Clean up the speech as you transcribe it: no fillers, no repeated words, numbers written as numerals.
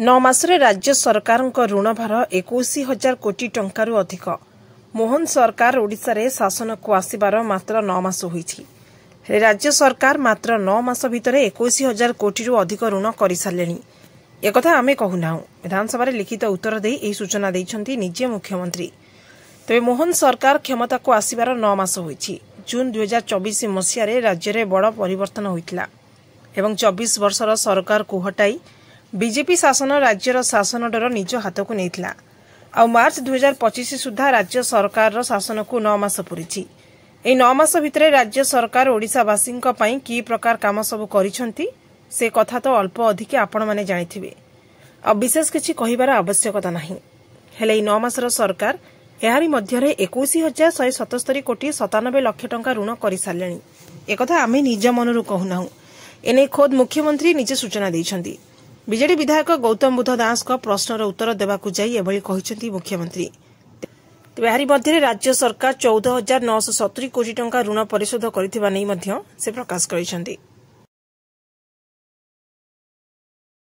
9 ମାସରେ ରାଜ୍ୟ ସରକାରଙ୍କ ଋଣ ଭାର 21,000 କୋଟି ଟଙ୍କାରୁ ଅଧିକ। ମୋହନ ସରକାର ଓଡ଼ିଶାରେ ଶାସନକୁ ଆସିବାର ମାତ୍ର 9 ମାସ ହୋଇଛି। ରାଜ୍ୟ ସରକାର ମାତ୍ର 9 ମାସ ଭିତରେ 21,000 କୋଟିରୁ ଅଧିକ ଋଣ କରିସାରିଲେଣି। एकथा आमे कहूना। विधानसभा लिखित उत्तर दे ଏହି सूचना ଦେଇଛନ୍ତି ନିଜେ मुख्यमंत्री। तेबे मोहन सरकार क्षमता को आसिबार 9 मास होईछि। जून 2024 मसियारे राज्य रे बड़ परिवर्तन होइतिला एवं 24 वर्षर सरकार को हटाई बीजेपी शासन राज्यर शासन डर निज हाथ को नेइतिला। आ मार्च 2025 सुधा राज्य सरकार शासन को 9 मास पुरिछि। एई 9 मास भितरे राज्य सरकार ओडिसावासींक पई की प्रकार काम सब करिसंती से कथा तो अल्प अधिक आपण माने जानिथिबे। अब विशेष किछि कहिबार आवश्यकता नाही। हेले 9 मासर सरकार एहारी मध्यरे 21,177 कोटी 97 लाख टंका ऋण करि सारलेनी। एकथा आमे निज मनरु कहूनाहु। एने खोद मुख्यमंत्री निजे सूचना दैछंती। बीजेडी विधायक गौतम बुद्ध दास को प्रश्नर उत्तर देबाकू जाई एभली कहिसंती मुख्यमंत्री। तेबे एहारी मध्यरे राज्य सरकार 14,970 कोटी टंका ऋण परिशोध करिथिबा नै मध्य से प्रकाश करिसंती।